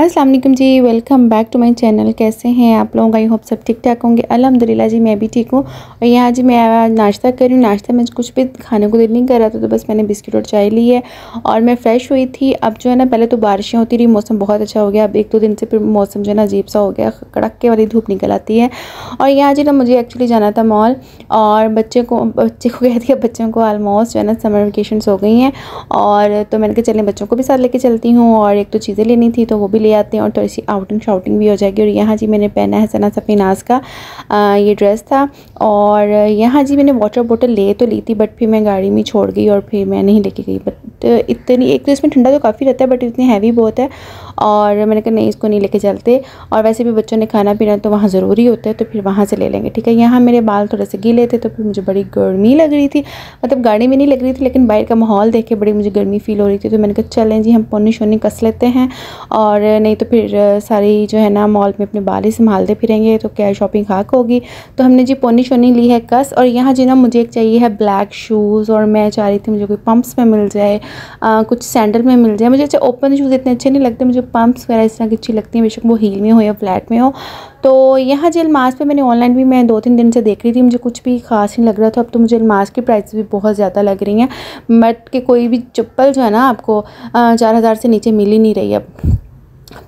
अस्सलाम वालेकुम जी, welcome back to my channel. कैसे हैं आप लोग? आई होप सब ठीक ठाक होंगे। अल्हम्दुलिल्लाह जी, मैं भी ठीक हूँ। और यहाँ जी मैं नाश्ता कर रही हूँ। नाश्ता में कुछ भी खाने को दिल नहीं कर रहा था, तो बस मैंने बिस्किट और चाय ली है और मैं फ़्रेश हुई थी। अब जो है ना, पहले तो बारिशें होती रही, मौसम बहुत अच्छा हो गया। अब 1-2 दिन से फिर मौसम जो है ना अजीब सा हो गया, कड़के वाली धूप निकल आती है। और यहाँ जी ना मुझे एक्चुअली जाना था मॉल, और बच्चे को कह दिया, बच्चों को ऑलमोस्ट जो है ना समर वेकेशंस हो गई हैं। और तो मैंने कहा चलें बच्चों को भी साथ लेके चलती हूँ, और एक तो चीज़ें लेनी थी तो वो भी ले आते हैं, और थोड़ी सी आउटिंग शाउटिंग भी हो जाएगी। और यहाँ जी मैंने पहना है सना सफ़ीनाज़ का ये ड्रेस था। और यहाँ जी मैंने वाटर बोतल ले तो ली थी, बट फिर मैं गाड़ी में छोड़ गई और फिर मैं नहीं लेके गई। बट इतनी, एक तो इसमें ठंडा तो काफ़ी रहता है, बट इतनी हैवी बहुत है, और मैंने कहा नहीं, इसको नहीं लेके चलते। और वैसे भी बच्चों ने खाना पीना तो वहाँ ज़रूरी होता है, तो फिर वहाँ से ले लेंगे, ठीक है। यहाँ मेरे बाल थोड़े से गीले थे, तो फिर मुझे बड़ी गर्मी लग रही थी। मतलब गाड़ी में नहीं लग रही थी, लेकिन बाहर का माहौल देख के बड़ी मुझे गर्मी फ़ील हो रही थी। तो मैंने कहा चलें जी, हम पोनी शोनी कस लेते हैं, और नहीं तो फिर सारी जो है ना मॉल में अपने बाल ही संभालते फिरेंगे, तो क्या शॉपिंग खाक होगी। तो हमने जी पोनी शोनी ली है कस। और यहाँ जी ना मुझे एक चाहिए है ब्लैक शूज़, और मैं चाह रही थी मुझे कोई पम्प्स में मिल जाए, कुछ सैंडल में मिल जाए। मुझे अच्छा ओपन शूज़ इतने अच्छे नहीं लगते, मुझे पम्प्स वगैरह इस तरह की अच्छी लगती हैं, बेशक वो हील में हो या फ्लैट में हो। तो यहाँ जी अलमास पे मैंने ऑनलाइन भी मैं 2-3 दिन से देख रही थी, मुझे कुछ भी खास नहीं लग रहा था। अब तो मुझे अलमास की प्राइस भी बहुत ज़्यादा लग रही हैं। बट कि कोई भी चप्पल जो है ना आपको 4000 से नीचे मिल ही नहीं रही अब।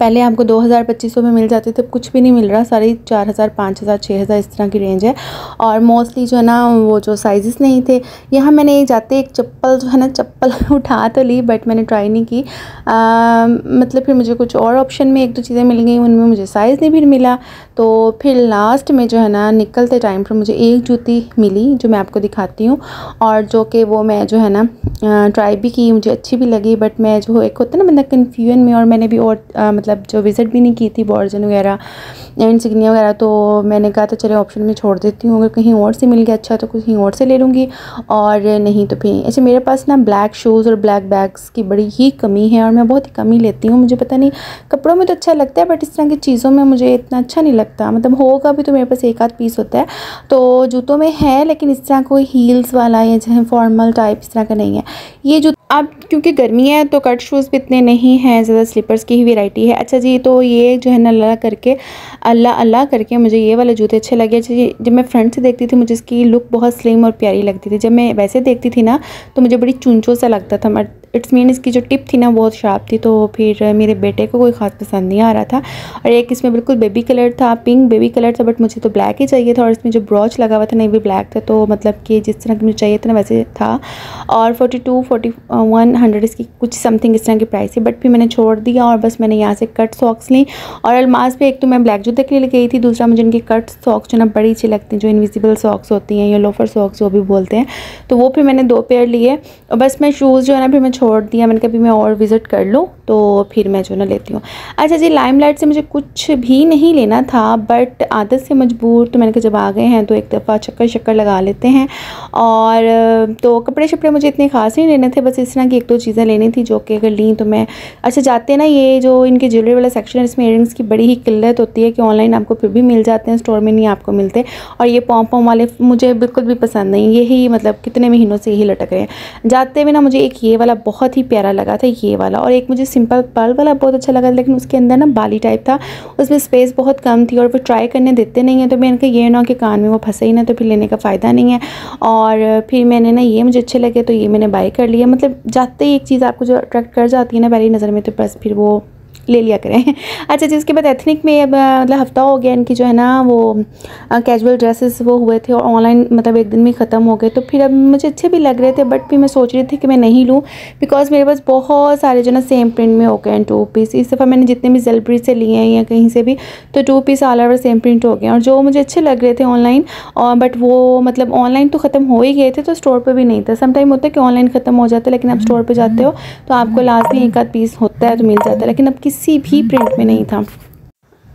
पहले आपको 2000-2500 में मिल जाते थे, अब कुछ भी नहीं मिल रहा, सारी 4000, 5000, 6000 इस तरह की रेंज है। और मोस्टली जो है ना वो जो साइज़ेस नहीं थे। यहाँ मैंने जाते एक चप्पल जो है ना, चप्पल उठा तो ली, बट मैंने ट्राई नहीं की। मतलब फिर मुझे कुछ और ऑप्शन में 1-2 चीज़ें मिल गई, उनमें मुझे साइज़ नहीं भी मिला। तो फिर लास्ट में जो है ना निकलते टाइम पर मुझे एक जूती मिली, जो मैं आपको दिखाती हूँ, और जो कि वो मैं जो है ना ट्राई भी की, मुझे अच्छी भी लगी। बट मैं जो एक होता है ना बंदा कन्फ्यूजन में, और मैंने भी और मतलब जो विज़िट भी नहीं की थी बॉर्जन वगैरह, इंसिग्निया वगैरह, तो मैंने कहा था चले ऑप्शन में छोड़ देती हूँ, अगर कहीं और से मिल गया अच्छा तो कहीं और से ले लूँगी, और नहीं तो फिर ऐसे। मेरे पास ना ब्लैक शूज़ और ब्लैक बैग्स की बड़ी ही कमी है, और मैं बहुत ही कम ही लेती हूँ। मुझे पता नहीं, कपड़ों में तो अच्छा लगता है, बट इस तरह की चीज़ों में मुझे इतना अच्छा नहीं लगता। मतलब होगा भी तो मेरे पास 1-आध पीस होता है। तो जूतों में है, लेकिन इस तरह कोई हील्स वाला या जो है फॉर्मल टाइप इस तरह का नहीं है ये जो। अब क्योंकि गर्मी है तो कट शूज़ भी इतने नहीं हैं, ज़्यादा स्लीपर्स की ही वैरायटी है। अच्छा जी, तो ये जो है ना अल्लाह अल्लाह करके मुझे ये वाले जूते अच्छे लगे। अच्छा जी, जब मैं फ्रंट से देखती थी मुझे इसकी लुक बहुत स्लिम और प्यारी लगती थी, जब मैं वैसे देखती थी ना तो मुझे बड़ी चूंचों सा लगता था। बट इट्स मीन इसकी जो टिप थी ना बहुत शार्प थी, तो फिर मेरे बेटे को कोई ख़ास पसंद नहीं आ रहा था। और एक इसमें बिल्कुल बेबी कलर था, पिंक बेबी कलर था, बट मुझे तो ब्लैक ही चाहिए था। और इसमें जो ब्रॉच लगा हुआ था नहीं भी ब्लैक था, तो मतलब कि जिस तरह की मुझे चाहिए था ना वैसे था। और 4100 इसकी कुछ समथिंग इस तरह की प्राइस है, बट फिर मैंने छोड़ दिया, और बस मैंने यहाँ से कट सॉक्स ली। और अलमास पे एक तो मैं ब्लैक जूते के लिए गई थी, दूसरा मुझे इनकी कट सॉक्स जो ना बड़ी अच्छी लगती हैं, जो इनविजिबल सॉक्स होती हैं या लोफर सॉक्स जो भी बोलते हैं, तो वो फिर मैंने 2 पेयर लिए। और बस मैं शूज़ जो है ना फिर मैं छोड़ दिया, मैंने कहा भी मैं और विज़िट कर लूँ तो फिर मैं जो ना लेती हूँ। अच्छा जी, लाइमलाइट से मुझे कुछ भी नहीं लेना था, बट आदत से मजबूर, तो मैंने कहा जब आ गए हैं तो एक दफ़ा चक्कर लगा लेते हैं। और तो कपड़े शपड़े मुझे इतने खास नहीं लेने थे, बस इस तरह की 1-2 चीज़ें लेनी थी, जो कि अगर ली तो मैं अच्छा जाते ना, ये जो इनके ज्वेलरी वाला सेक्शन है इसमें इयररिंग्स की बड़ी ही किल्लत होती है कि ऑनलाइन आपको फिर भी मिल जाते हैं, स्टोर में नहीं आपको मिलते। और ये पॉम वाले मुझे बिल्कुल भी पसंद नहीं, यही मतलब कितने महीनों से यही लटक रहे हैं। जाते हुए ना मुझे एक ये वाला बहुत ही प्यारा लगा था, ये वाला, और एक मुझे सिंपल पर्ल वाला बहुत अच्छा लगा, लेकिन उसके अंदर ना बाली टाइप था, उसमें स्पेस बहुत कम थी, और वो ट्राई करने देते नहीं है। तो मैंने कहा ये ना कि कान में वो फंसे ही ना, तो फिर लेने का फ़ायदा नहीं है। और फिर मैंने ना ये मुझे अच्छे लगे तो ये मैंने बाय कर लिया। मतलब जाते ही एक चीज़ आपको जो अट्रैक्ट कर जाती है ना पहली नज़र में, तो बस फिर वो ले लिया करें। अच्छा जी, उसके बाद एथनिक में अब मतलब हफ़्ता हो गया इनकी जो है ना वो कैजुअल ड्रेसेस वो हुए थे, और ऑनलाइन मतलब एक दिन में ख़त्म हो गए। तो फिर अब मुझे अच्छे भी लग रहे थे, बट फिर मैं सोच रही थी कि मैं नहीं लूँ, बिकॉज़ मेरे पास बहुत सारे जो ना सेम प्रिंट में हो गए हैं 2 पीस। इस दफ़ा मैंने जितने भी जलपरी से लिए हैं या कहीं से भी, तो 2 piece all over same print हो गए हैं, और जो मुझे अच्छे लग रहे थे ऑनलाइन, और बट वो मतलब ऑनलाइन तो ख़त्म हो ही गए थे, तो स्टोर पर भी नहीं था। सम टाइम होता है कि ऑनलाइन ख़त्म हो जाता है, लेकिन आप स्टोर पर जाते हो तो आपको लाजमी 1-आध पीस होता है तो मिल जाता है, लेकिन अब किसी भी प्रिंट में नहीं था।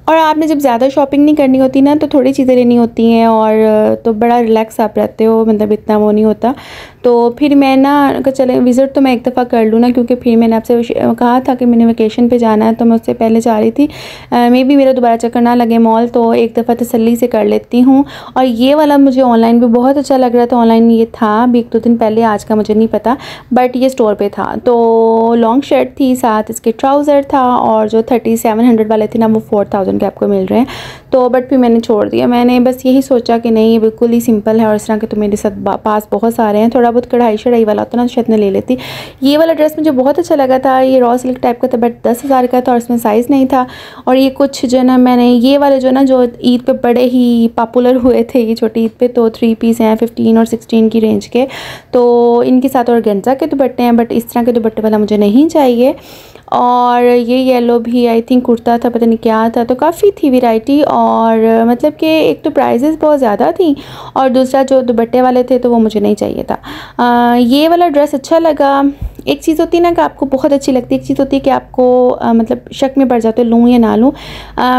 और आपने जब ज़्यादा शॉपिंग नहीं करनी होती ना, तो थोड़ी चीज़ें लेनी होती हैं, और तो बड़ा रिलैक्स आप रहते हो, मतलब इतना वो नहीं होता। तो फिर मैं ना चले विज़िट तो मैं एक दफ़ा कर लूँ ना, क्योंकि फिर मैंने आपसे कहा था कि मैंने वेकेशन पे जाना है, तो मैं उससे पहले जा रही थी। मे बी मेरा दोबारा चक्कर ना लगे मॉल, तो एक दफ़ा तसल्ली से कर लेती हूँ। और ये वाला मुझे ऑनलाइन भी बहुत अच्छा लग रहा था। ऑनलाइन ये था अभी 1-2 दिन पहले, आज का मुझे नहीं पता, बट ये स्टोर पे था। तो लॉन्ग शर्ट थी, साथ इसके ट्राउज़र था, और जो 3700 वाले थे ना वो 4000 के आपको मिल रहे हैं। तो बट फिर मैंने छोड़ दिया। मैंने बस यही सोचा कि नहीं, ये बिल्कुल ही सिंपल है, और इस तरह के तो मेरे साथ पास बहुत सारे हैं। थोड़ा बहुत कढ़ाई शढ़ाई वाला होता ना, शायद मैं ले लेती। ये वाला ड्रेस मुझे बहुत अच्छा लगा था। ये रॉ सिल्क टाइप का था, बट 10,000 का था, और इसमें साइज़ नहीं था। और ये कुछ जो ना, मैंने ये वाले जो ना, जो ईद पे बड़े ही पॉपुलर हुए थे, ये छोटी ईद पे, तो 3 पीस हैं 15 और 16 की रेंज के। तो इनके साथ ऑर्गेन्जा के दुपट्टे हैं, बट इस तरह के दुपट्टे वाला मुझे नहीं चाहिए। और ये येलो भी आई थिंक कुर्ता था, पता नहीं क्या था। तो काफ़ी थी वैरायटी, और मतलब कि एक तो प्राइसेस बहुत ज़्यादा थी, और दूसरा जो दुपट्टे वाले थे तो वो मुझे नहीं चाहिए था। ये वाला ड्रेस अच्छा लगा। एक चीज़ होती है ना कि आपको बहुत अच्छी लगती है, एक चीज़ होती है कि आपको मतलब शक में पड़ जाते हो लूँ या ना लूँ।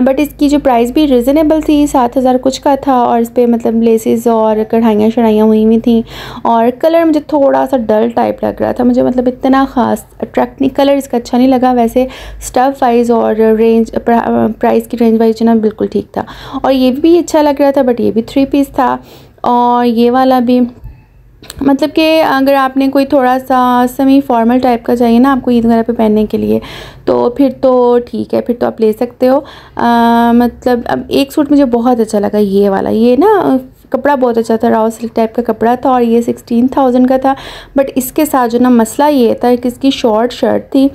बट इसकी जो प्राइस भी रिजनेबल थी, 7000 कुछ का था, और इस पर मतलब लेसेस और कढ़ाइयाँ शढ़ाइयाँ हुई हुई थी। और कलर मुझे थोड़ा सा डल टाइप लग रहा था, मुझे मतलब इतना ख़ास अट्रैक्ट नहीं, कलर इसका अच्छा नहीं लगा। वैसे स्टफ़ वाइज और रेंज प्राइस की रेंज वाइज ना बिल्कुल ठीक था। और ये भी अच्छा लग रहा था, बट ये भी 3 पीस था। और ये वाला भी मतलब कि अगर आपने कोई थोड़ा सा सेमी फॉर्मल टाइप का चाहिए ना आपको ईद वगैरह पे पहनने के लिए, तो फिर तो ठीक है, फिर तो आप ले सकते हो। मतलब अब एक सूट मुझे बहुत अच्छा लगा, ये वाला। ये ना कपड़ा बहुत अच्छा था, रॉ सिल्क टाइप का कपड़ा था, और ये 16,000 का था। बट इसके साथ जो ना मसला ये था कि इसकी शॉर्ट शर्ट थी,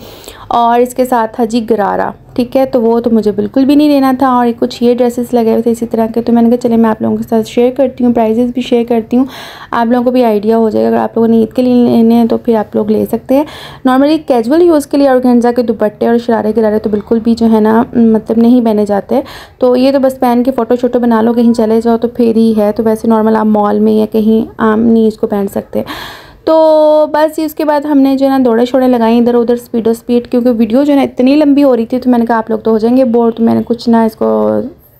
और इसके साथ था जी गरारा, ठीक है। तो वो तो मुझे बिल्कुल भी नहीं लेना था। और कुछ ये ड्रेसेस लगे हुए थे इसी तरह के, तो मैंने कहा चले मैं आप लोगों के साथ शेयर करती हूँ, प्राइजेस भी शेयर करती हूँ, आप लोगों को भी आइडिया हो जाएगा। अगर आप लोगों ने ईद के लिए लेने हैं तो फिर आप लोग ले सकते हैं। नॉर्मली कैजुअल यूज़ के लिए ऑर्गेन्जा के दुपट्टे और शरारे गरारे तो बिल्कुल भी जो है ना मतलब नहीं पहने जाते। तो ये तो बस पहन के फ़ोटो शोटो बना लो, कहीं चले जाओ तो फिर ही है। तो वैसे नॉर्मल आप मॉल में या कहीं आम नहीं इसको पहन सकते। तो बस उसके बाद हमने जो है ना दौड़े शोड़े लगाई इधर उधर स्पीड, क्योंकि वीडियो जो है ना इतनी लंबी हो रही थी, तो मैंने कहा आप लोग तो हो जाएंगे बोर, तो मैंने कुछ ना इसको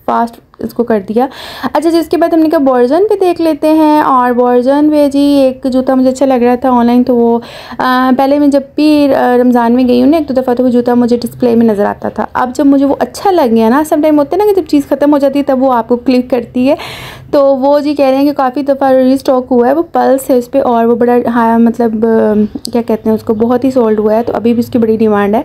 फास्ट इसको कर दिया। अच्छा जी, इसके बाद हमने कहा बॉर्जन पे देख लेते हैं। और बॉर्जन पे जी एक जूता मुझे अच्छा लग रहा था ऑनलाइन, तो वो पहले मैं जब भी रमज़ान में गई हूँ ना एक दो दफ़ा, तो वो जूता मुझे डिस्प्ले में नज़र आता था। अब जब मुझे वो अच्छा लग गया ना, सम टाइम होता है ना कि जब चीज़ ख़त्म हो जाती है तब वो आपको क्लिक करती है। तो वो जी कह रहे हैं कि काफ़ी दफ़ा रीस्टॉक हुआ है, वो पल्स है उस पर, और वो बड़ा हाँ मतलब क्या कहते हैं उसको, बहुत ही सोल्ड हुआ है, तो अभी भी उसकी बड़ी डिमांड है।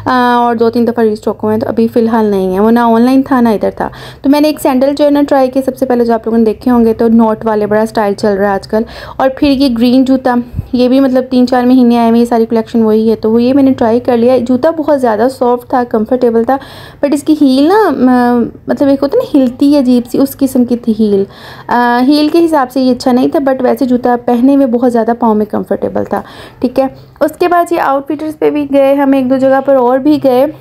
और 2-3 दफ़ा रीस्टॉक हुए हैं, तो अभी फ़िलहाल नहीं है, वो ना ऑनलाइन था ना इधर था। तो मैंने एक सैंडल जो है ना ट्राई किया सबसे पहले, जो आप लोगों ने देखे होंगे, तो नोट वाले, बड़ा स्टाइल चल रहा है आजकल। और फिर ये ग्रीन जूता, ये भी मतलब 3-4 महीने आए हुए, ये सारी कलेक्शन वही है, तो वो ये मैंने ट्राई कर लिया। जूता बहुत ज़्यादा सॉफ्ट था, कंफर्टेबल था, बट इसकी हील ना मतलब एक होता है ना हिलती है अजीब सी, उस किस्म की थी हील। हील के हिसाब से ये अच्छा नहीं था, बट वैसे जूता पहनने में बहुत ज़्यादा पाँव में कंफर्टेबल था, ठीक है। उसके बाद ये आउटफिटर्स पे भी गए हम, एक दो जगह पर और भी गए।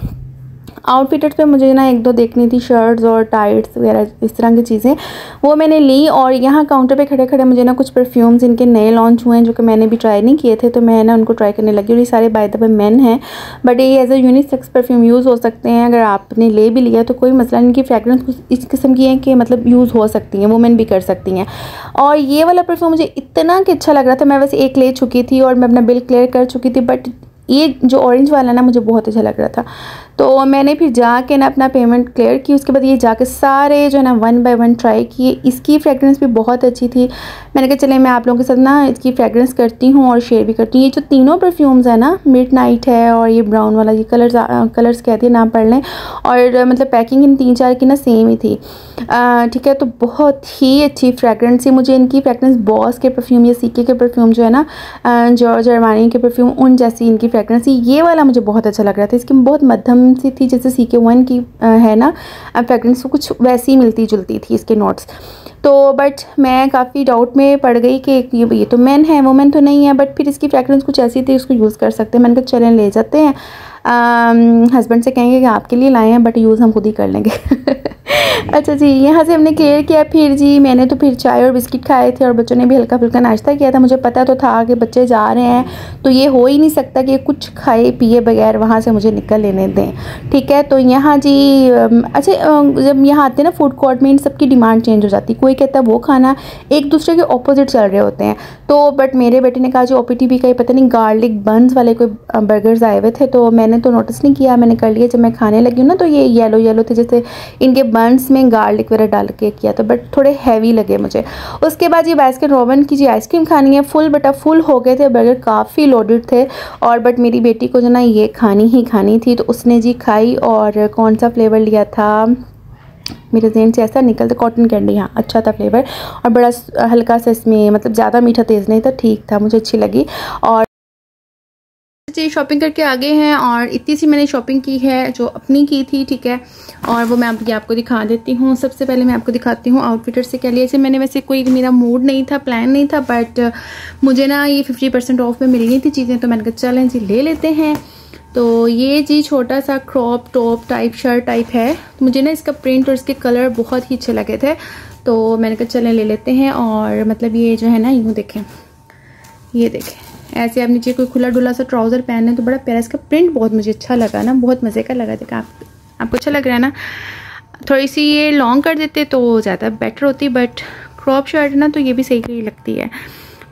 आउटफिटर्स पे मुझे ना एक दो देखनी थी, शर्ट्स और टाइट्स वगैरह इस तरह की चीज़ें, वो मैंने ली। और यहाँ काउंटर पे खड़े खड़े मुझे ना कुछ परफ्यूम्स इनके नए लॉन्च हुए हैं, जो कि मैंने भी ट्राई नहीं किए थे, तो मैं ना उनको ट्राई करने लगी। और ये सारे बाय द वे मेन हैं, बट ये as a unisex perfume use हो सकते हैं। अगर आपने ले भी लिया तो कोई मसला नहीं, इनकी फ्रेगरेंस इस किस्म की है कि मतलब यूज़ हो सकती हैं, वुमेन भी कर सकती हैं। और ये वाला परफ्यूम मुझे इतना कि अच्छा लग रहा था, मैं वैसे एक ले चुकी थी और मैं अपना बिल क्लियर कर चुकी थी, बट ये जो ऑरेंज वाला ना मुझे बहुत अच्छा लग रहा था। तो मैंने फिर जाके ना अपना पेमेंट क्लियर की, उसके बाद ये जाके सारे जो है ना 1 बाय 1 ट्राई किए। इसकी फ्रेगरेंस भी बहुत अच्छी थी। मैंने कहा चले मैं आप लोगों के साथ ना इसकी फ्रेगरेंस करती हूँ और शेयर भी करती हूँ। ये जो तीनों परफ्यूम्स है ना, मिडनाइट है और ये ब्राउन वाला, ये कलर्स कहती है, नाम पढ़ लें। और मतलब पैकिंग इन 3-4 की ना सेम ही थी, ठीक है। तो बहुत ही अच्छी फ्रेगरेंस थी। मुझे इनकी फ्रेगरेंस बॉस के परफ्यूम या सीके के परफ्यूम जो है ना, जॉर्ज अरमानी के परफ्यूम, उन जैसी इनकी फ्रेगरेंस थी। ये वाला मुझे बहुत अच्छा लग रहा था, इसकी बहुत मध्यम सी थी, जैसे CK1 की है ना फ्रेगरेंस, कुछ वैसी मिलती जुलती थी इसके नोट्स। तो बट मैं काफ़ी डाउट में पड़ गई कि ये तो मैन है, वुमेन तो नहीं है, बट फिर इसकी फ्रेगरेंस कुछ ऐसी थी, उसको यूज़ कर सकते हैं। मैंने कहा चलें ले जाते हैं, हस्बैंड से कहेंगे कि आपके लिए लाए हैं, बट यूज़ हम खुद ही कर लेंगे। अच्छा जी, यहाँ से हमने क्लियर किया। फिर जी मैंने तो फिर चाय और बिस्किट खाए थे और बच्चों ने भी हल्का फुल्का नाश्ता किया था। मुझे पता तो था कि बच्चे जा रहे हैं तो ये हो ही नहीं सकता कि कुछ खाए पिए बगैर वहाँ से मुझे निकल लेने दें, ठीक है। तो यहाँ जी अच्छा, जब यहाँ आते हैं ना फूड कोर्ट में, इन सबकी डिमांड चेंज हो जाती है। कोई कहता है वो खाना, एक दूसरे के ऑपोजिट चल रहे होते हैं। तो बट मेरे बेटे ने कहा जो OPTB का पता नहीं गार्लिक बन्स वाले कोई बर्गर्स आए हुए थे, तो मैंने तो नोटिस नहीं किया, मैंने कर लिया। जब मैं खाने लगी हूँ ना तो ये येलो येलो थे, जैसे इनके बन्स में गार्लिक वगैरह डाल के किया था, बट थोड़े हैवी लगे मुझे। उसके बाद ये बास्किन रॉबिन की जी आइसक्रीम खानी है, फुल बटा फुल हो गए थे बर्गर, काफ़ी लोडेड थे। और बट मेरी बेटी को जो ना ये खानी ही खानी थी, तो उसने जी खाई। और कौन सा फ्लेवर लिया था, मेरे जहन से ऐसा निकलता, कॉटन कैंडी, हाँ अच्छा था फ्लेवर। और बड़ा हल्का सा इसमें, मतलब ज़्यादा मीठा तेज़ नहीं था, ठीक था, मुझे अच्छी लगी। और जी शॉपिंग करके आ गए हैं और इतनी सी मैंने शॉपिंग की है जो अपनी की थी, ठीक है। और वो मैं आपको दिखा देती हूँ। सबसे पहले मैं आपको दिखाती हूँ आउटफिटर से क्या लिया। जैसे मैंने वैसे कोई मेरा मूड नहीं था, प्लान नहीं था, बट मुझे ना ये 50% ऑफ में मिल गई थी चीज़ें, तो मैंने कहा चलें जी ले लेते हैं। तो ये जी छोटा सा crop top type shirt type है, तो मुझे ना इसका प्रिंट और इसके कलर बहुत ही अच्छे लगे थे, तो मैंने कहा चलें ले लेते हैं। और मतलब ये जो है ना, यूँ देखें, ये देखें ऐसे आप नीचे कोई खुला डुला सा ट्राउज़र पहने तो बड़ा प्यारा, इसका प्रिंट बहुत मुझे अच्छा लगा ना, बहुत मज़े का लगा। देखा आपको अच्छा लग रहा है ना। थोड़ी सी ये लॉन्ग कर देते तो ज़्यादा बेटर होती, बट क्रॉप शर्ट ना तो ये भी सही ही लगती है।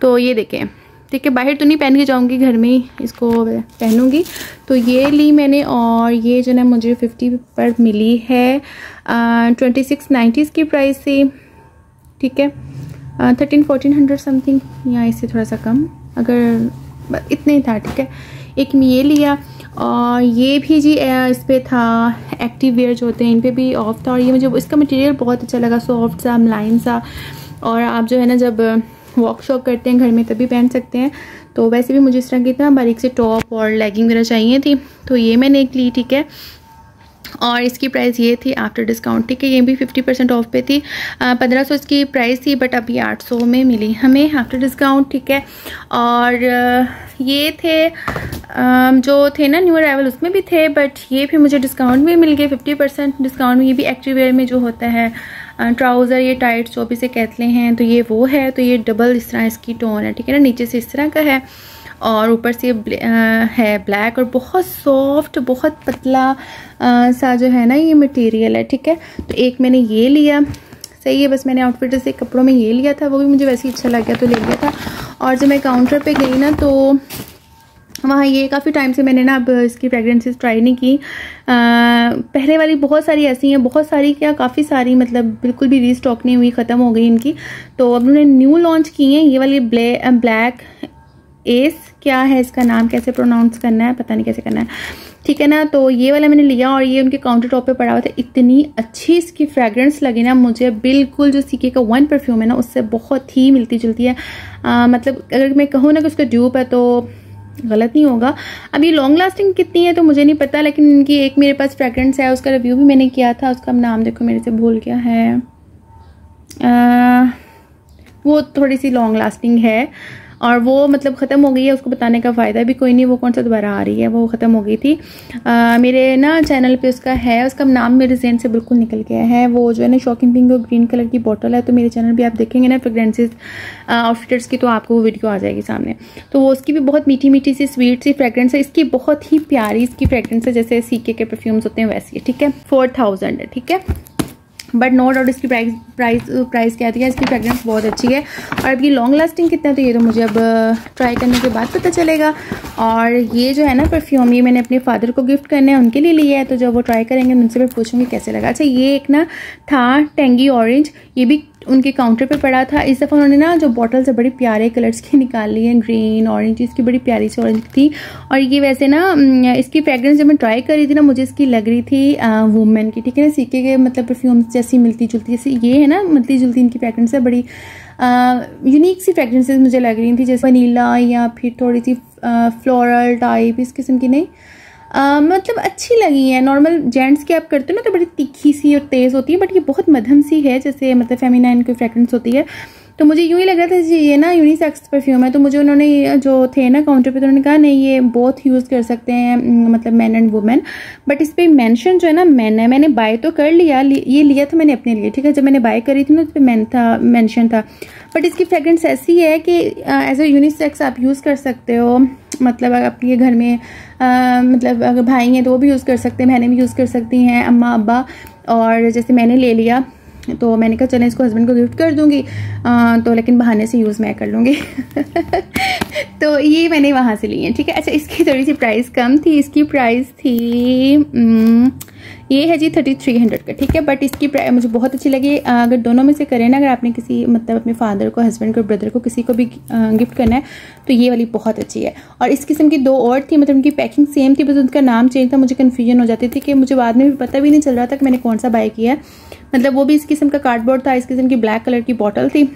तो ये देखें, ठीक है, बाहर तो नहीं पहन के जाऊंगी, घर में ही इसको पहनूंगी। तो ये ली मैंने, और ये जो ना मुझे 50 पर मिली है 2690 इसकी प्राइस से, ठीक है। 1300-1400 समथिंग, या इससे थोड़ा सा कम, अगर इतने ही था, ठीक है। एक मैं ये लिया, और ये भी जी इस पर था, एक्टिव वेयर जो होते हैं इन पर भी ऑफ था। और ये मुझे इसका मटेरियल बहुत अच्छा लगा, सॉफ्ट सा, मुलायम सा। और आप जो है ना जब वॉक शॉप करते हैं घर में तभी पहन सकते हैं। तो वैसे भी मुझे इस तरह की इतना बारीक से टॉप और लेगिंग वगैरह चाहिए थी, तो ये मैंने एक ली, ठीक है। और इसकी प्राइस ये थी आफ्टर डिस्काउंट, ठीक है। ये भी 50% ऑफ पे थी, 1500 इसकी प्राइस थी, बट अभी 800 में मिली हमें आफ्टर डिस्काउंट, ठीक है। और ये थे जो थे ना न्यू अराइवल, उसमें भी थे, बट ये भी मुझे डिस्काउंट में मिल गए 50% डिस्काउंट में। ये भी एक्टिव वेयर में जो होता है ट्राउज़र, ये टाइट जो भी से कहते हैं, तो ये वो है। तो ये डबल इस तरह इसकी टोन है, ठीक है ना, नीचे से इस तरह का है और ऊपर से है ब्लैक, और बहुत सॉफ्ट, बहुत पतला सा जो है ना ये मटेरियल है, ठीक है। तो एक मैंने ये लिया, सही है। बस मैंने आउटफिट से कपड़ों में ये लिया था, वो भी मुझे वैसे ही अच्छा लग गया तो ले लिया था। और जब मैं काउंटर पे गई ना तो वहाँ ये काफ़ी टाइम से मैंने ना अब इसकी फ्रेगरेंसेस ट्राई नहीं की। पहले वाली बहुत सारी ऐसी हैं, बहुत सारी क्या काफ़ी सारी, मतलब बिल्कुल भी रीस्टॉक नहीं हुई, ख़त्म हो गई इनकी। तो अब उन्होंने न्यू लॉन्च की हैं ये वाली ब्लैक एस, क्या है इसका नाम, कैसे प्रोनाउंस करना है पता नहीं कैसे करना है, ठीक है ना। तो ये वाला मैंने लिया और ये उनके काउंटर टॉप पे पड़ा हुआ था। इतनी अच्छी इसकी फ्रेग्रेंस लगी ना मुझे, बिल्कुल जो सीके का वन परफ्यूम है ना उससे बहुत ही मिलती जुलती है। मतलब अगर मैं कहूँ ना कि उसका ड्यूप है तो गलत नहीं होगा। अब ये लॉन्ग लास्टिंग कितनी है तो मुझे नहीं पता, लेकिन इनकी एक मेरे पास फ्रेग्रेंस है, उसका रिव्यू भी मैंने किया था, उसका नाम देखो मेरे से भूल गया है। वो थोड़ी सी लॉन्ग लास्टिंग है और वो मतलब ख़त्म हो गई है, उसको बताने का फ़ायदा भी कोई नहीं, वो कौन सा दोबारा आ रही है, वो ख़त्म हो गई थी। मेरे ना चैनल पे उसका है, उसका नाम मेरे जहन से बिल्कुल निकल गया है। वो जो है ना शॉकिंग पिंक और ग्रीन कलर की बॉटल है, तो मेरे चैनल पे आप देखेंगे ना फ्रेग्रेंसेस आउटफिटर्स की, तो आपको वो वीडियो आ जाएगी सामने। तो वो उसकी भी बहुत मीठी मीठी सी स्वीट सी फ्रेग्रेंस है, इसकी बहुत ही प्यारी इसकी फ्रेग्रेंस है, जैसे सीके के परफ्यूम्स होते हैं वैसी है, ठीक है। 4000 है, ठीक है, बट नो डाउट इसकी प्राइस क्या थी, इसकी फ्रेग्रेंस बहुत अच्छी है। और अब ये लॉन्ग लास्टिंग कितना, तो ये तो मुझे अब ट्राई करने के बाद पता चलेगा। और ये जो है ना परफ्यूम, ये मैंने अपने फादर को गिफ्ट करने है, उनके लिए लिया है, तो जब वो ट्राई करेंगे उनसे मैं पूछूंगी कैसे लगा। अच्छा, ये एक ना था टेंगी ऑरेंज, ये भी उनके काउंटर पे पड़ा था। इस दफ़ा उन्होंने ना जो बॉटल से बड़े प्यारे कलर्स की निकाल ली हैं, ग्रीन ऑरेंज, इसकी बड़ी प्यारी सी ऑरेंज थी। और ये वैसे ना इसकी फ्रेग्रेंस जब मैं ट्राई कर रही थी ना, मुझे इसकी लग रही थी वुमेन की, ठीक है ना, सीके के मतलब परफ्यूम जैसी मिलती जुलती, जैसे ये है ना मिलती जुलती इनकी फ्रेग्रेंस है, बड़ी यूनिक सी फ्रेग्रेंसेस मुझे लग रही थी, जैसे वनीला या फिर थोड़ी सी फ्लोरल टाइप, इस किस्म की नहीं। मतलब अच्छी लगी है। नॉर्मल जेंट्स की आप करते हो ना तो बड़ी तीखी सी और तेज़ होती है, बट ये बहुत मध्यम सी है, जैसे मतलब फेमिनाइन की फ्रेग्रेंस होती है। तो मुझे यूँ ही लग रहा था जी ये ना यूनिसेक्स परफ्यूम है। तो मुझे उन्होंने जो थे ना काउंटर पे, तो उन्होंने कहा नहीं ये बोथ यूज़ कर सकते हैं, मतलब मैन एंड वुमेन। बट इस पर मेंशन जो है ना मैन है। मैंने बाय तो कर लिया, ये लिया था मैंने अपने लिए, ठीक है। जब मैंने बाय करी थी ना उस पर मैन था, मेंशन था। बट इसकी फ्रेगरेंस ऐसी है कि एज ए यूनिसेक्स आप यूज़ कर सकते हो। मतलब आपके घर में मतलब अगर भाई हैं तो वो भी यूज़ कर सकते हैं, बहनें भी यूज़ कर सकती हैं, अम्मा अब्बा। और जैसे मैंने ले लिया तो मैंने कहा चलें इसको हस्बैंड को गिफ्ट कर दूंगी, तो लेकिन बहाने से यूज़ मैं कर लूँगी। तो ये मैंने वहाँ से ली है, ठीक है। अच्छा, इसकी थोड़ी सी प्राइस कम थी। इसकी प्राइस थी ये है जी 3300 का, ठीक है। बट इसकी प्राइस मुझे बहुत अच्छी लगी। अगर दोनों में से करें ना, अगर आपने किसी मतलब अपने फादर को, हस्बैंड को, ब्रदर को, किसी को भी गिफ्ट करना है तो ये वाली बहुत अच्छी है। और इस किस्म की 2 और थी, मतलब उनकी पैकिंग सेम थी, बस उनका नाम चेंज था। मुझे कन्फ्यूजन हो जाती थी कि मुझे बाद में भी पता भी नहीं चल रहा था कि मैंने कौन सा बाय किया है। मतलब वो भी इस किस्म का कार्डबोर्ड था, इस किस्म की ब्लैक कलर की बॉटल थी।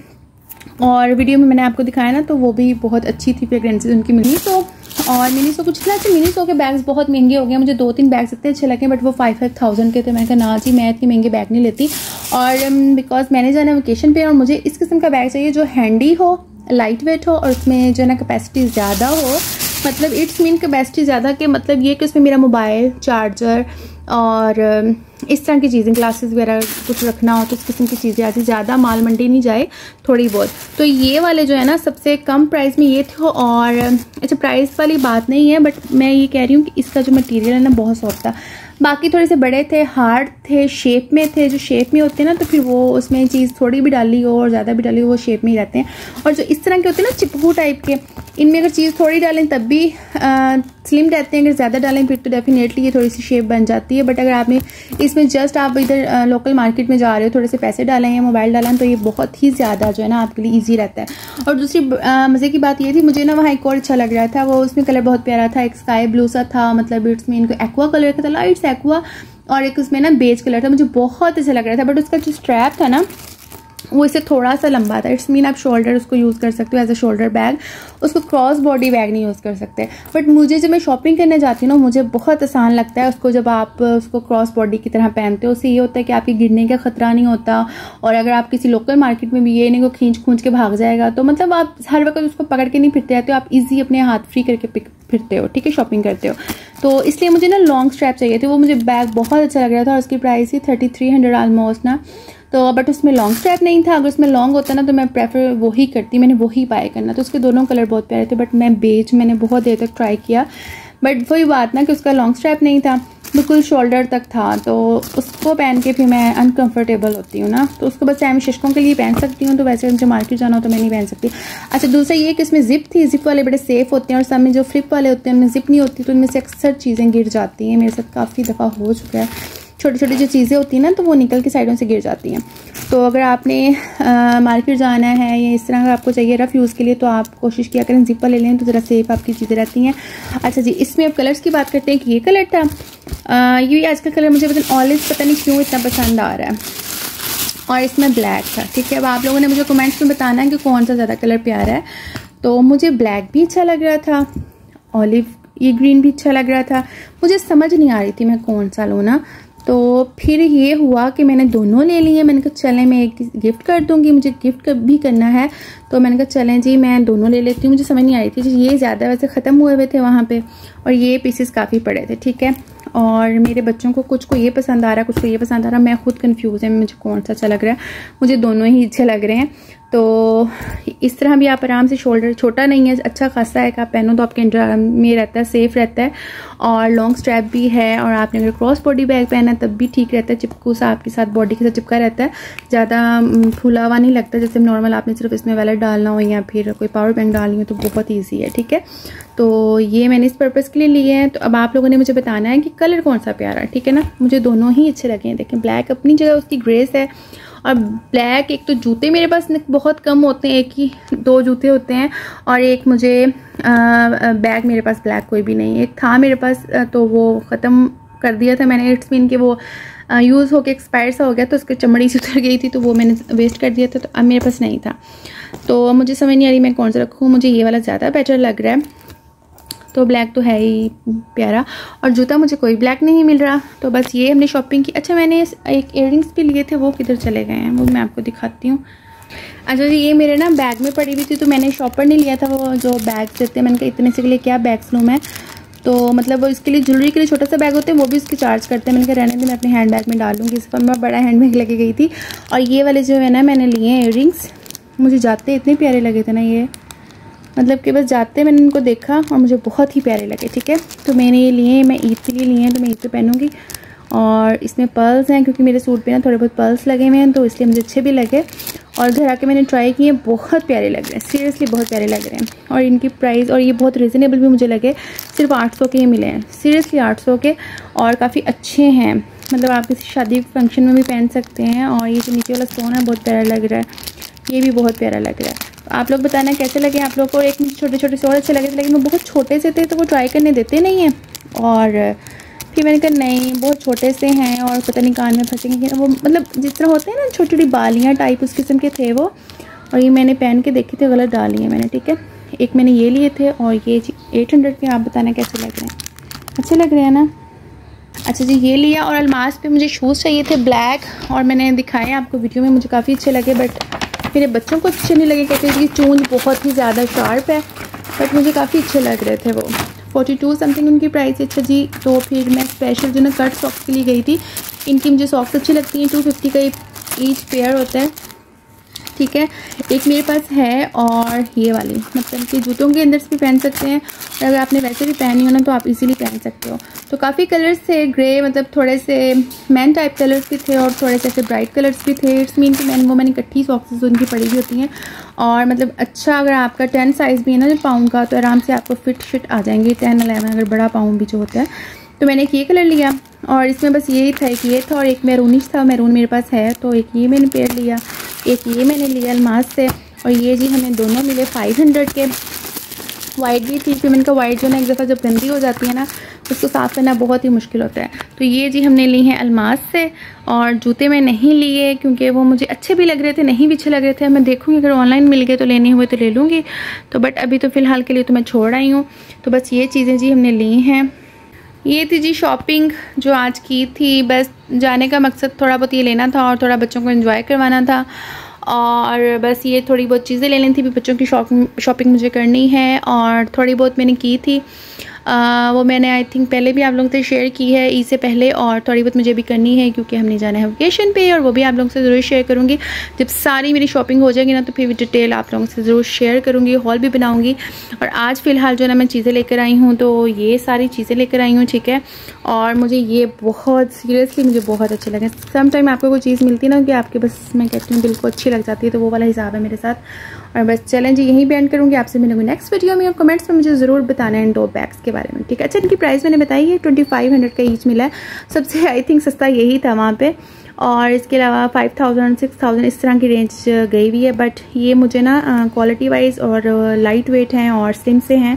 और वीडियो में मैंने आपको दिखाया ना, तो वो भी बहुत अच्छी थी फ्रेग्रेंसेस उनकी मिली। तो और मिनीसो कुछ ना, अच्छा मिनीसो के बैग्स बहुत महंगे हो गए। मुझे 2-3 बैग्स इतने अच्छे लगे, बट वो 5,000 के थे। मैंने कहा ना जी मैं इतनी महंगे बैग नहीं लेती। और बिकॉज मैंने जाना वेकेशन पे, और मुझे इस किस्म का बैग चाहिए जो हैंडी हो, लाइट वेट हो, और उसमें जो है ना कैपेसिटी ज़्यादा हो। मतलब इट्स मीन कैपेसिटी ज़्यादा के मतलब ये कि उसमें मेरा मोबाइल, चार्जर और इस तरह की चीज़ें, ग्लासेस वगैरह कुछ रखना हो तो इस किस्म की चीज़ें आती, ज़्यादा माल मंडी नहीं जाए, थोड़ी बहुत। तो ये वाले जो है ना सबसे कम प्राइस में ये थे। और अच्छा, प्राइस वाली बात नहीं है, बट मैं ये कह रही हूँ कि इसका जो मटेरियल है ना बहुत सॉफ्ट था। बाकी थोड़े से बड़े थे, हार्ड थे, शेप में थे। जो शेप में होते हैं ना, तो फिर वो उसमें चीज़ थोड़ी भी डाली हो और ज़्यादा भी डाली हो वो शेप में ही रहते हैं। और जो इस तरह के होते हैं ना चिपकू टाइप के, इनमें अगर चीज़ थोड़ी डालें तब भी स्लिम रहते हैं, अगर ज़्यादा डालें फिर तो डेफिनेटली ये थोड़ी सी शेप बन जाती है। बट अगर आपने इसमें जस्ट आप इधर लोकल मार्केट में जा रहे हो, थोड़े से पैसे डालें या मोबाइल डालें, तो ये बहुत ही ज़्यादा जो है ना आपके लिए ईजी रहता है। और दूसरी मज़े की बात ये थी, मुझे ना वहाँ एक और अच्छा लग रहा था, वो उसमें कलर बहुत प्यारा था। एक स्काई ब्लू सा था, मतलब इसमें इनको एक्वा कलर का था, लाइट सा एक्वा। और एक उसमें ना बेज कलर था, मुझे बहुत अच्छा लग रहा था। बट उसका जो स्ट्रैप था ना वो इससे थोड़ा सा लंबा था। इट्स मीन आप शोल्डर उसको यूज़ कर सकते हो एज अ शोल्डर बैग, उसको क्रॉस बॉडी बैग नहीं यूज़ कर सकते। बट मुझे जब मैं शॉपिंग करने जाती हूँ ना, मुझे बहुत आसान लगता है उसको, जब आप उसको क्रॉस बॉडी की तरह पहनते हो। उससे ये होता है कि आपके गिरने का खतरा नहीं होता। और अगर आप किसी लोकल मार्केट में भी ये नहीं को खींच के भाग जाएगा, तो मतलब आप हर वक्त उसको पकड़ के नहीं फिरते रहते हो, आप ईजी अपने हाथ फ्री करके फिरते हो, ठीक है, शॉपिंग करते हो। तो इसलिए मुझे ना लॉन्ग स्ट्रैप चाहिए थे। वो मुझे बैग बहुत अच्छा लग रहा था और उसकी प्राइस ही 3300 ऑलमोस्ट ना। तो बट उसमें लॉन्ग स्ट्रैप नहीं था। अगर उसमें लॉन्ग होता ना तो मैं प्रेफर वही करती, मैंने वही बाय करना। तो उसके दोनों कलर बहुत प्यारे थे, बट मैं बेज मैंने बहुत देर तक ट्राई किया, बट वही बात ना कि उसका लॉन्ग स्ट्रैप नहीं था, बिल्कुल शोल्डर तक था। तो उसको पहन के फिर मैं अनकंफर्टेबल होती हूँ ना, तो उसको बस टाइम शिशकों के लिए पहन सकती हूँ। तो वैसे मुझे मार्केट जाना हो तो मैं नहीं पहन सकती। अच्छा, दूसरा ये कि इसमें जिप थी। जिप वाले बड़े सेफ होते हैं, और सब में जो फ्लिप वाले होते हैं उनमें जिप नहीं होती, तो उनमें से अक्सर चीज़ें गिर जाती हैं। मेरे साथ काफ़ी दफ़ा हो चुका है, छोटी छोटी जो चीज़ें होती हैं ना तो वो निकल के साइडों से गिर जाती हैं। तो अगर आपने मार्केट जाना है या इस तरह का आपको चाहिए रफ़ यूज़ के लिए, तो आप कोशिश किया करें जिप ले लें, तो ज़रा सेफ आपकी चीज़ें रहती हैं। अच्छा जी, इसमें अब कलर्स की बात करते हैं कि ये कलर था, ये आज का कलर मुझे ऑलिव पता नहीं क्यों इतना पसंद आ रहा है, और इसमें ब्लैक था, ठीक है। अब आप लोगों ने मुझे कमेंट्स में बताना है कि कौन सा ज़्यादा कलर प्यारा है। तो मुझे ब्लैक भी अच्छा लग रहा था, ऑलिव ये ग्रीन भी अच्छा लग रहा था। मुझे समझ नहीं आ रही थी मैं कौन सा लूँ ना, तो फिर ये हुआ कि मैंने दोनों ले लिए। मैंने कहा चलें मैं एक गिफ्ट कर दूंगी, मुझे गिफ्ट भी करना है। तो मैंने कहा चलें जी मैं दोनों ले लेती हूँ। मुझे समझ नहीं आ रही थी, ये ज़्यादा वैसे ख़त्म हुए हुए थे वहाँ पे, और ये पीसेस काफ़ी पड़े थे, ठीक है। और मेरे बच्चों को कुछ को ये पसंद आ रहा है, कुछ को ये पसंद आ रहा है। मैं खुद कंफ्यूज है मुझे कौन सा अच्छा लग रहा है। मुझे दोनों ही अच्छे लग रहे हैं। तो इस तरह भी आप आराम से, शोल्डर छोटा नहीं है, अच्छा खासा है कि आप पहनो तो आपके अंडर में रहता है, सेफ रहता है। और लॉन्ग स्ट्रैप भी है, और आपने अगर क्रॉस बॉडी बैग पहना है तब भी ठीक रहता है, चिपकू सा आपके साथ बॉडी के साथ चिपका रहता है, ज़्यादा फूला हुआ नहीं लगता। जैसे नॉर्मल आपने सिर्फ इसमें वैलेट डालना हो या फिर कोई पावर बैंक डालनी हो तो बहुत ईजी है, ठीक है। तो ये मैंने इस पर्पज़ के लिए लिए हैं। तो अब आप लोगों ने मुझे बताना है कि कलर कौन सा प्यारा है, ठीक है ना। मुझे दोनों ही अच्छे लगे हैं। देखें, ब्लैक अपनी जगह उसकी ग्रेस है, और ब्लैक एक तो जूते मेरे पास बहुत कम होते हैं, एक ही 2 जूते होते हैं, और एक मुझे बैग मेरे पास ब्लैक कोई भी नहीं है। एक था मेरे पास तो वो ख़त्म कर दिया था मैंने, इट्स मीन कि वो यूज़ होके एक्सपायर सा हो गया, तो उसकी चमड़ी से उतर गई थी, तो वो मैंने वेस्ट कर दिया था। तो अब मेरे पास नहीं था, तो मुझे समझ नहीं आ रही मैं कौन सा रखूँ। मुझे ये वाला ज़्यादा बेटर लग रहा है, तो ब्लैक तो है ही प्यारा, और जूता मुझे कोई ब्लैक नहीं मिल रहा। तो बस ये हमने शॉपिंग की। अच्छा, मैंने एक इयररिंग्स भी लिए थे, वो किधर चले गए हैं वो मैं आपको दिखाती हूँ। अच्छा जी, ये मेरे ना बैग में पड़ी हुई थी, तो मैंने शॉपर नहीं लिया था वो जो बैग देते हैं। मैंने कहा इतने से के लिए क्या बैग्स लूँ मैं, तो मतलब वो इसके लिए ज्वेलरी के लिए छोटा सा बैग होता है, वो भी उसकी चार्ज करते हैं। मैंने कहा रहने दे, मैं अपने हैंड बैग में डालूंगी। इस पर मैं बड़ा हैंड बैग लेके गई थी। और ये वाले जो है ना मैंने लिए हैं ईयररिंग्स, मुझे जाते इतने प्यारे लगे थे ना ये, मतलब कि बस जाते मैंने इनको देखा और मुझे बहुत ही प्यारे लगे। ठीक है, तो मैंने ये लिए, मैं ईद के लिए लिए हैं, तो मैं ईद पे पहनूंगी। और इसमें पर्ल्स हैं, क्योंकि मेरे सूट पे ना थोड़े बहुत पर्ल्स लगे हुए हैं, तो इसलिए मुझे अच्छे भी लगे। और घर आके मैंने ट्राई किए, बहुत प्यारे लग रहे हैं, सीरियसली बहुत प्यारे लग रहे हैं। और इनकी प्राइस, और ये बहुत रिजनेबल भी मुझे लगे, सिर्फ 800 के ये मिले हैं, सीरियसली 800 के। और काफ़ी अच्छे हैं, मतलब आप किसी शादी फंक्शन में भी पहन सकते हैं। और ये जो नीचे वाला स्टोन है बहुत प्यारा लग रहा है, ये भी बहुत प्यारा लग रहा है। तो आप लोग बताना कैसे लगे आप लोग को। एक मुझे छोटे छोटे से और अच्छे लगे थे, लेकिन वो बहुत छोटे से थे तो वो ट्राई करने देते नहीं हैं। और फिर मैंने कहा नहीं, बहुत छोटे से हैं और पता नहीं कान में फंसेंगे, वो मतलब जिस तरह होते हैं ना छोटी छोटी बालियाँ टाइप, उस किस्म के थे वो। और ये मैंने पहन के देखे थे, गलत डाली है मैंने। ठीक है, एक मैंने ये लिए थे और ये 800 के। आप बताना कैसे लग रहे हैं, अच्छे लग रहे हैं ना। अच्छा जी, ये लिया। और अलमास पे मुझे शूज़ चाहिए थे ब्लैक, और मैंने दिखाए आपको वीडियो में, मुझे काफ़ी अच्छे लगे, बट मेरे बच्चों को अच्छे नहीं लगे, कहते हैं कि चूंज बहुत ही ज़्यादा शार्प है, बट मुझे काफ़ी अच्छे लग रहे थे वो। 42 समथिंग उनकी प्राइस है। अच्छा जी, तो फिर मैं स्पेशल जो ना कट सॉक्स के लिए गई थी। इनकी मुझे सॉक्स अच्छी लगती हैं, 250 का ईच पेयर होता है। ठीक है, एक मेरे पास है, और ये वाली मतलब कि जूतों के अंदर से भी पहन सकते हैं, और अगर आपने वैसे भी पहनी हो ना तो आप इजीली पहन सकते हो। तो काफ़ी कलर्स थे, ग्रे मतलब थोड़े से मैन टाइप कलर्स भी थे, और थोड़े से ऐसे ब्राइट कलर्स भी थे। इट्स मीन कि मैंने इकट्ठी सॉक्सेस उनकी पड़ी हुई होती हैं। और मतलब अच्छा, अगर आपका 10 साइज़ भी है ना जो पाउंड का, तो आराम से आपको फिट आ जाएंगे 10-11, अगर बड़ा पाउंड भी जो होता है। तो मैंने एक ये कलर लिया, और इसमें बस यही था, एक ये था और एक मैरूनिश था। मैरून मेरे पास है, तो एक ये मैंने पेयर लिया, एक ये मैंने लिया अलमास से। और ये जी हमें दोनों मिले 500 के। वाइट भी थी, फिर मैंने कहा वाइट जो ना एक दफ़ा जब गंदी हो जाती है ना, उसको साफ़ करना बहुत ही मुश्किल होता है। तो ये जी हमने ली हैं अलमास से। और जूते मैं नहीं लिए, क्योंकि वो मुझे अच्छे भी लग रहे थे, नहीं भी अच्छे लग रहे थे। मैं देखूँगी अगर ऑनलाइन मिल गए तो लेने हुए तो ले लूँगी, तो बट अभी तो फ़िलहाल के लिए तो मैं छोड़ आई हूँ। तो बस ये चीज़ें जी हमने ली हैं। ये थी जी शॉपिंग जो आज की थी। बस जाने का मकसद थोड़ा बहुत ये लेना था और थोड़ा बच्चों को एंजॉय करवाना था, और बस ये थोड़ी बहुत चीज़ें ले लेनी थी। भी बच्चों की शॉपिंग मुझे करनी है, और थोड़ी बहुत मैंने की थी। वो मैंने आई थिंक पहले भी आप लोगों से शेयर की है ईद से पहले, और थोड़ी बहुत मुझे भी करनी है, क्योंकि हमने जाना है वेकेशन पे, और वो भी आप लोगों से ज़रूर शेयर करूँगी। जब सारी मेरी शॉपिंग हो जाएगी ना, तो फिर डिटेल आप लोगों से ज़रूर शेयर करूँगी, हॉल भी बनाऊँगी। और आज फ़िलहाल जो है ना मैं चीज़ें लेकर आई हूँ, तो ये सारी चीज़ें लेकर आई हूँ। ठीक है, और मुझे ये बहुत सीरियसली मुझे बहुत अच्छे लगे। सम टाइम आपको कोई चीज़ मिलती है ना कि आपके बस मैं कहती हूँ दिल को अच्छी लग जाती है, तो वो वाला हिसाब है मेरे साथ। और बस चलें जी, यहीं बैंड करूँगी, आपसे मिलूंगी नेक्स्ट वीडियो में। और कमेंट्स में मुझे ज़रूर बताना है इन दो बैग्स के बारे में। ठीक है, अच्छा इनकी प्राइस मैंने बताई है 2500 का ईच मिला है। सबसे आई थिंक सस्ता यही था वहाँ पे, और इसके अलावा 5000 6000 इस तरह की रेंज गई हुई है। बट ये मुझे ना क्वालिटी वाइज और लाइट वेट हैं और स्लिम से हैं,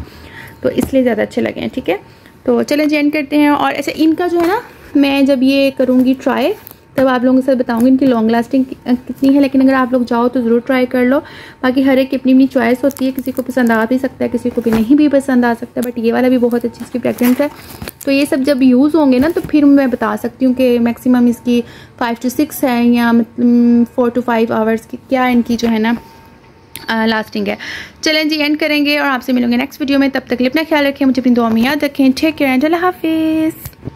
तो इसलिए ज़्यादा अच्छे लगे हैं। ठीक है, तो चलें जी एंड करते हैं। और ऐसे इनका जो है ना, मैं जब ये करूँगी ट्राई, तब आप लोगों के साथ बताऊंगी इनकी लॉन्ग लास्टिंग कितनी है। लेकिन अगर आप लोग जाओ तो ज़रूर ट्राई कर लो। बाकी हर एक की अपनी अपनी चॉइस होती है, किसी को पसंद आ भी सकता है, किसी को भी नहीं भी पसंद आ सकता है। बट ये वाला भी बहुत अच्छी इसकी फ्रेग्रेंस है। तो ये सब जब यूज़ होंगे ना, तो फिर मैं बता सकती हूँ कि मैक्सिमम इसकी 5 to 6 है, या मतलब 4 to 5 आवर्स की क्या इनकी जो है ना लास्टिंग है। चलें जी एंड करेंगे, और आपसे मिलूंगे नेक्स्ट वीडियो में। तब तक के लिए अपना ख्याल रखें, मुझे अपनी दुआ में याद रखें। टेक केयर एंड अल्लाह हाफिज़।